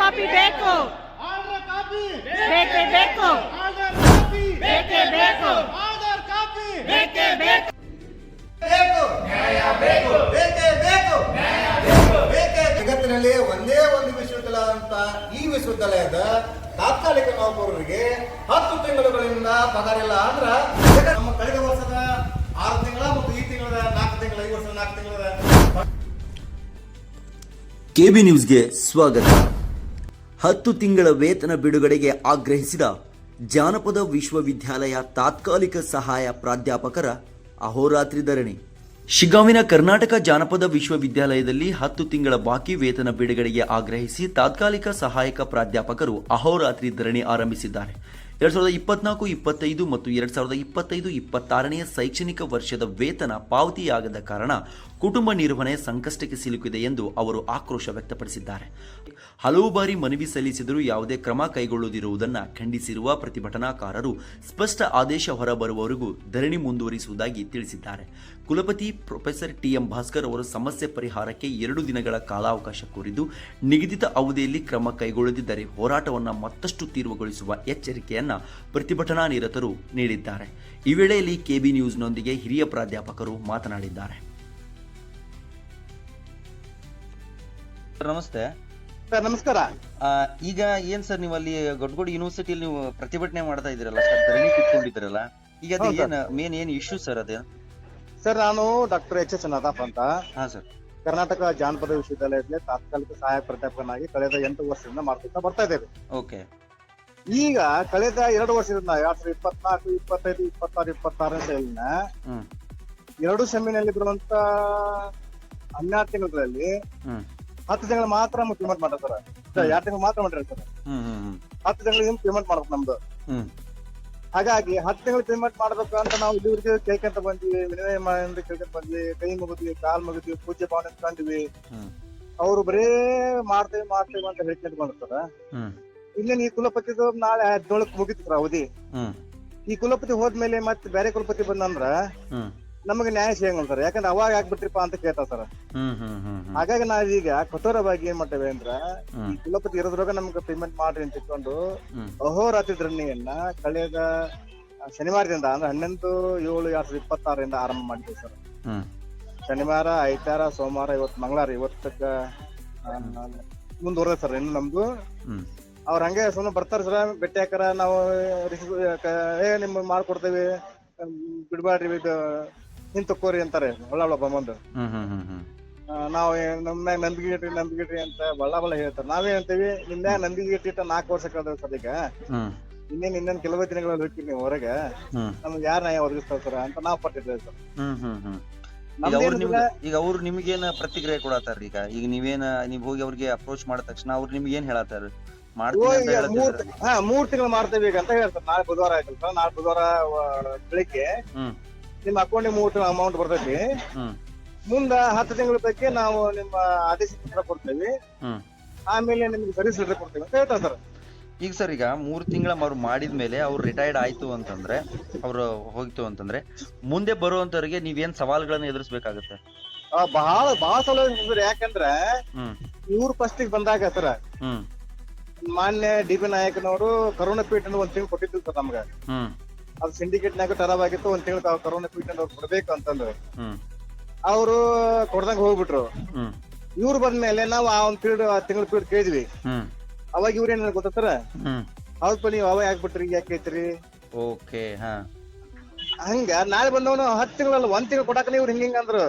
Copy ಬೇಕು. Order copy ಬೇಕೇ ಬೇಕು. ಆರ್ಡರ್ ಕಾಪಿ ಬೇಕೇ ಬೇಕು. ಆರ್ಡರ್ ಕಾಪಿ ಬೇಕೇ ಬೇಕು. ಬೇಕು ನ್ಯಾಯ ಬೇಕು ಬೇಕೇ ಬೇಕು ನ್ಯಾಯ ಬೇಕು ಬೇಕೇ. ಜಗತ್ತಿನಲ್ಲಿ ಒಂದೇ ಒಂದು ವಿಶ್ವವಿದ್ಯಾಲಯ ಅಂತ ಈ ವಿಶ್ವವಿದ್ಯಾಲಯದ ತಾತ್ಕಾಲಿಕ ನೌಕರರಿಗೆ 10 ತಿಂಗಳುಗಳಿಂದ ಪಗಾರ ಇಲ್ಲ ಅಂದ್ರ ನಮ್ಮ ಕಳೆದ ವರ್ಷದ 6 ತಿಂಗಳ ಮತ್ತು ಈ ತಿಂಗಳ 4 ತಿಂಗಳ ಈ ವರ್ಷದ 4 ತಿಂಗಳ ಕೆಬಿ ನ್ಯೂಸ್ಗೆ ಸ್ವಾಗತ. 10 ತಿಂಗಳ ವೇತನ ಬಿಡುಗಡೆಗೆ ಆಗ್ರಹಿಸಿದ ಜಾನಪದ ವಿಶ್ವವಿದ್ಯಾಲಯ ತಾತ್ಕಾಲಿಕ ಸಹಾಯ ಪ್ರಾಧ್ಯಾಪಕರ ಅಹೋರಾತ್ರಿ ಧರಣಿ. ಶಿಗ್ಗಾಂವಿನ ಕರ್ನಾಟಕ ಜಾನಪದ ವಿಶ್ವವಿದ್ಯಾಲಯದಲ್ಲಿ 10 ತಿಂಗಳ ಬಾಕಿ ವೇತನ ಬಿಡುಗಡೆಗೆ ಆಗ್ರಹಿಸಿ ತಾತ್ಕಾಲಿಕ ಸಹಾಯಕ ಪ್ರಾಧ್ಯಾಪಕರು ಅಹೋರಾತ್ರಿ ಧರಣಿ ಆರಂಭಿಸಿದ್ದಾರೆ. 2024-25 ಮತ್ತು 2025-26ನೇ ಶೈಕ್ಷಣಿಕ ವರ್ಷದ ವೇತನ ಪಾವತಿಯಾಗದ ಕಾರಣ ಕುಟುಂಬ ನಿರ್ವಹಣೆ ಸಂಕಷ್ಟಕ್ಕೆ ಸಿಲುಕಿದೆ ಎಂದು ಅವರು ಆಕ್ರೋಶ ವ್ಯಕ್ತಪಡಿಸಿದ್ದಾರೆ. ಹಲವು ಬಾರಿ ಮನವಿ ಸಲ್ಲಿಸಿದರೂ ಯಾವುದೇ ಕ್ರಮ ಕೈಗೊಳ್ಳದಿರುವುದನ್ನು ಖಂಡಿಸಿರುವ ಪ್ರತಿಭಟನಾಕಾರರು ಸ್ಪಷ್ಟ ಆದೇಶ ಹೊರಬರುವವರೆಗೂ ಧರಣಿ ಮುಂದುವರಿಸುವುದಾಗಿ ತಿಳಿಸಿದ್ದಾರೆ. ಕುಲಪತಿ ಪ್ರೊಫೆಸರ್ ಟಿ.ಎಂ. ಭಾಸ್ಕರ್ ಅವರು ಸಮಸ್ಯೆ ಪರಿಹಾರಕ್ಕೆ 2 ದಿನಗಳ ಕಾಲಾವಕಾಶ ಕೋರಿದ್ದು, ನಿಗದಿತ ಅವಧಿಯಲ್ಲಿ ಕ್ರಮ ಕೈಗೊಳ್ಳದಿದ್ದರೆ ಹೋರಾಟವನ್ನು ಮತ್ತಷ್ಟು ತೀವ್ರಗೊಳಿಸುವ ಎಚ್ಚರಿಕೆಯನ್ನು ಪ್ರತಿಭಟನಾ ನಿರತರು ನೀಡಿದ್ದಾರೆ. ಈ ವೇಳೆಯಲ್ಲಿ ಕೆಬಿ ನ್ಯೂಸ್ನೊಂದಿಗೆ ಹಿರಿಯ ಪ್ರಾಧ್ಯಾಪಕರು ಮಾತನಾಡಿದ್ದಾರೆ. ನಮಸ್ತೆ ಸರ್. ನಮಸ್ಕಾರ. ಈಗ ಏನ್ ಸರ್ ನೀವು ಅಲ್ಲಿ ಗೊಡ್ಗೋಡಿ ಯೂನಿವರ್ಸಿಟಿಯಲ್ಲಿ ನೀವು ಪ್ರತಿಭಟನೆ ಮಾಡ್ತಾ ಇದ್ದೀರಲ್ಲ ಸರ್, ಧರಣಿ ಕೂತ್ಕೊಂಡಿದ್ದೀರಲ್ಲ, ಈಗ ಅದು ಏನ್ ಇಶ್ಯೂ ಸರ್ ಅದೇ? ಸರ್, ನಾನು ಡಾಕ್ಟರ್ ಎಚ್ ಎಸ್ ನದಾಫ್ ಅಂತ. ಹಾ ಸರ್. ಕರ್ನಾಟಕ ಕರ್ನಾಟಕ ಜಾನಪದ ವಿಶ್ವವಿದ್ಯಾಲಯದಲ್ಲಿ ತಾತ್ಕಾಲಿಕ ಸಹಾಯಕ ಪ್ರಾಧ್ಯಾಪಕನಾಗಿ ಕಳೆದ 8 ವರ್ಷದಿಂದ ಮಾಡ್ಕೊತಾ ಬರ್ತಾ ಇದ್ದೇವೆ. ಓಕೆ. ಈಗ ಕಳೆದ 2 ವರ್ಷದಿಂದ 2024, 25, 26, 26ನೇ ಸಾಲಿನ 2 ಸೆಮಿನಲ್ಲಿ ಬರುವಂತ 12 ತಿಂಗಳಲ್ಲಿ 10 ತಿಂಗಳು ಮಾತ್ರ ಪೇಮೆಂಟ್ ಮಾಡ್ತಾರೆ ಸರ್. 2 ತಿಂಗಳು ಮಾತ್ರ ಮಾಡಿರ್ತಾರೆ. 10 ತಿಂಗಳಿಗೆ ಪೇಮೆಂಟ್ ಮಾಡ್ಬೇಕು ನಮ್ದು. ಹಾಗಾಗಿ 10 ತಿಂಗಳು ಪೇಮೆಂಟ್ ಮಾಡ್ಬೇಕು ಅಂತ ನಾವು ಇಲ್ಲಿವರೆಗೆ ಕೇಳ್ಕೊಂತ ಬಂದ್ವಿ, ವಿನಿಮಯ ಮಾಡಿ ಕೇಳ್ಕೊಂತ ಬಂದ್ವಿ, ಕೈ ಮುಗಿದ್ವಿ, ಕಾಲ್ ಮುಗಿದ್ವಿ, ಪೂಜೆ ಭಾವನೆ ಕಂಡ್ವಿ. ಅವ್ರು ಬರೇ ಮಾಡ್ತೇವೆ ಅಂತ ಹೇಳ್ಕೊಂತ ಬಂದಿರ್ತಾರ. ಇನ್ನೇನು ಈ ಕುಲಪತಿದು ನಾಳೆ 17ಕ್ಕೆ ಮುಗಿತು ಅವಧಿ. ಈ ಕುಲಪತಿ ಹೋದ್ಮೇಲೆ ಮತ್ತೆ ಬೇರೆ ಕುಲಪತಿ ಬಂದಂದ್ರ ನಮಗೆ ನ್ಯಾಯ ಸಿಗಂಗಿಲ್ಲ ಸರ್. ಯಾಕಂದ್ರೆ ಅವಾಗ ಆಗ್ಬಿಟ್ರಿಪ್ಪ ಅಂತ ಕೇಳ್ತಾರ ಸರ್. ಹಾಗಾಗಿ ನಾವೀಗ ಕಠೋರವಾಗಿ ಏನ್ ಮಾಡ್ತೇವೆ ಅಂದ್ರ, ಈ ಕುಲಪತಿ ಇರೋದ್ರಾಗ ನಮ್ಗೆ ಪೇಮೆಂಟ್ ಮಾಡ್ರಿ ಅಂತ ಇಟ್ಕೊಂಡು ಅಹೋರಾತ್ರಿ ಧರಣಿಯನ್ನ ಕಳೆದ ಶನಿವಾರದಿಂದ ಅಂದ್ರೆ 11/7/2026 ಆರಂಭ ಮಾಡಿದ್ವಿ ಸರ್. ಶನಿವಾರ, ಐತಾರ, ಸೋಮವಾರ, ಇವತ್ತು ಮಂಗಳವಾರ, ಇವತ್ತಕ್ಕ ಮುಂದುವರೆದ ಸರ್. ಇನ್ನು ನಮ್ದು ಅವ್ರ ಹಂಗೆ ಸುಮ್ಮನೆ ಬರ್ತಾರ ಸರ್, ಭೇಟಿ ಹಾಕಾರ ನಾವು ನಿಮ್ ಮಾಡ್ಕೊಡ್ತೇವಿ, ಬಿಡ್ಬಾಡ್ರಿ, ಇದು ಹಿಂತಕ್ಕೋರಿ ಅಂತಾರೆ ಒಳ್ಳ ಬಂದು. ನಾವ್ ನಮ್ನ ನಂಬಿಕೆ ಅಂತ ಬಳ್ಳ ಹೇಳ್ತಾರೆ. ನಾವೇನಂತೀವಿ, ನಿಮ್ನ ನಂಬಿಕೆ 4 ವರ್ಷ ಕಳೆದ ಸರ್. ಈಗ ಇನ್ನೇನ್ ಕೆಲವೇ ದಿನಗಳಲ್ಲಿ ಹೋಗ್ತೀವಿ ನೀವು ಹೊರಗೆ, ನಮ್ಗೆ ಯಾರ ನ್ಯಾಯ ಒದಗಿಸ್ತಾರ ಸರ್ ಅಂತ ನಾವ್ ಪಟ್ಟಿದ್ದೇವೆ ಸರ್. ಈಗ ಅವ್ರು ನಿಮ್ಗೇನ ಪ್ರತಿಕ್ರಿಯೆ ಕೊಡತ್ತಾರ? ಈಗ ನೀವ್ ಹೋಗಿ ಅವ್ರಿಗೆ ಅಪ್ರೋಚ್ ಮಾಡಿದ ತಕ್ಷಣ ಅವ್ರು ನಿಮ್ಗೆ ಏನ್ ಹೇಳತ್ತಾರ? 3 ತಿಂಗಳು ಮಾಡ್ತೇವೆ ಈಗ ಅಂತ ಹೇಳ್ತಾರೆ. ನಾಳೆ ಬುಧವಾರ ಆಯ್ತಲ್ಲ ಸರ್. ನಾಳೆ ಬುಧವಾರ ಬೆಳಿಗ್ಗೆ ನಿಮ್ ಅಕೌಂಟಿಗೆ 3 ತಿಂಗಳ ಅಮೌಂಟ್ ಬರ್ತೈತಿ. ಮುಂದ 10 ತಿಂಗಳ ಬಗ್ಗೆ ನಾವು ನಿಮ್ಮ ಆದೇಶ ಪತ್ರ ಕೊಡ್ತೇವೆ, ಆಮೇಲೆ ನಿಮ್ಗೆ ಸರ್ವಿಸ್ ಲೆಟರ್ ಕೊಡ್ತೇವೆ ಅಂತ ಹೇಳ್ತಾರೆ ಸರ್. ಈಗ ಸರ್, ಈಗ 3 ತಿಂಗಳ ಅವ್ರು ಮಾಡಿದ್ಮೇಲೆ ಅವ್ರು ರಿಟೈರ್ಡ್ ಆಯ್ತು ಅಂತಂದ್ರೆ, ಅವ್ರು ಹೋಗಿತ್ತು ಅಂತಂದ್ರೆ, ಮುಂದೆ ಬರುವಂತವ್ರಿಗೆ ನೀವೇನ್ ಸವಾಲುಗಳನ್ನ ಎದುರಿಸಬೇಕಾಗತ್ತೆ? ಬಹಳ ಸಲ. ಯಾಕಂದ್ರೆ ಇವ್ರು ಫಸ್ಟ್ ಬಂದಾಗ ಸರ್, ಮಾನ್ಯ ಡಿ.ಬಿ. ನಾಯಕನವರು ಕರೋನಾ ಪೀಠ ಒಂದ್ ತಿಂಗಳು ಕೊಟ್ಟಿದ್ರು ಸರ್ ನಮ್ಗ. ಅದು ಸಿಂಡಿಕೇಟ್ ನಾಗ ಟರಾವಾಗಿತ್ತು. 1 ತಿಂಗಳು ಕರೋನಾ ಪೀಠ ಕೊಡ್ಬೇಕು ಅಂತಂದ್ರೆ ಅವರು ಕೊಡ್ದಂಗ ಹೋಗ್ಬಿಟ್ರು. ಇವ್ರು ಬಂದ್ಮೇಲೆ ನಾವು ಆ ತಿಂಗಳ ಪೀಡ್ ಕೇಳಿದ್ವಿ. ಅವಾಗ ಇವ್ರ ಏನ್ ಗೊತ್ತಾರ, ಹೌದಪ್ಪ ನೀವು ಅವಾಗ ಆಗ್ಬಿಟ್ರಿ, ಯಾಕೆ ಐತ್ರಿ? ಓಕೆ. ಹಂಗ ನಾಳೆ ಬಂದವನು 10 ತಿಂಗಳಲ್ಲ 1 ತಿಂಗಳು ಕೊಡಾಕ ಇವ್ರು ಹಿಂಗ ಅಂದ್ರು.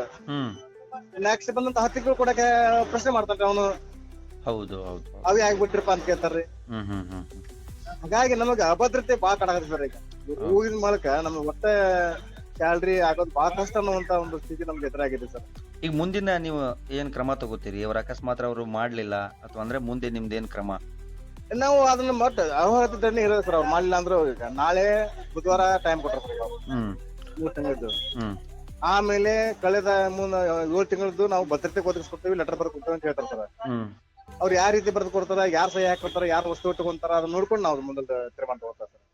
ನೆಕ್ಸ್ಟ್ ಬಂದಂತ 10 ತಿಂಗಳು ಕೊಡಾಕ ಪ್ರಶ್ನೆ ಮಾಡ್ತಾನ್ರಿ ಅವನು. ಹೌದು. ಅವೇ ಆಗ್ಬಿಟ್ರಿಪ್ಪ ಅಂತ ಕೇಳ್ತಾರ್ರಿ. ಹಾಗಾಗಿ ನಮಗ ಅಭದ್ರತೆ ಬಾಳ ಕಾಣಕತ್ತಿ ಸರ್. ಈಗ ಹೋಗಿದ ಮೂಲಕ ನಮ್ಗೆ ಒಟ್ಟ ಸ್ಯಾಲ್ರಿ ಆಗೋದು ಬಾಳ ಕಷ್ಟ ಅನ್ನುವಂತ ಒಂದು ಸ್ಥಿತಿ ನಮ್ಗೆ ಎದುರಾಗಿದೆ ಸರ್. ಈಗ ಮುಂದಿನ ನೀವು ಏನ್ ಕ್ರಮ ತಗೋತೀರಿ? ಅವ್ರ ಅಕಸ್ಮಾತ್ ಅವ್ರು ಮಾಡ್ಲಿಲ್ಲ ಅಥವಾ ಅಂದ್ರೆ ಮುಂದೆ ನಿಮ್ದು ಏನ್ ಕ್ರಮ? ನಾವು ಅದನ್ನ ಮಟ್ಟ ಅಹೋರಾತ್ರಿ ಧರಣಿ ಇರೋದು ಸರ್. ಅವ್ರು ಮಾಡ್ಲಿಲ್ಲ ಅಂದ್ರು ಈಗ ನಾಳೆ ಬುಧವಾರ ಟೈಮ್ ಕೊಟ್ಟಾರ ಸರ್. 3 ತಿಂಗಳದ್ದು. ಆಮೇಲೆ ಕಳೆದ 7 ತಿಂಗಳದ್ದು ನಾವು ಭದ್ರತೆ ಒದಗಿಸ್ಕೊಡ್ತೇವೆ, ಲೆಟರ್ ಬರ್ದು ಕೊಡ್ತೇವೆ ಅಂತ ಹೇಳ್ತಾರೆ ಸರ್. ಅವ್ರು ಯಾವ ರೀತಿ ಬರ್ದು ಕೊಡ್ತಾರ, ಯಾರು ಸಹಿ ಹಾಕೊಡ್ತಾರ, ಯಾರು ವಸ್ತು ಇಟ್ಕೊಂತಾರ, ಅದನ್ನ ನೋಡ್ಕೊಂಡು ನಾವು ಮುಂದೆ ತೀರ್ಮಾನ ತಗೋತಾರೆ ಸರ್.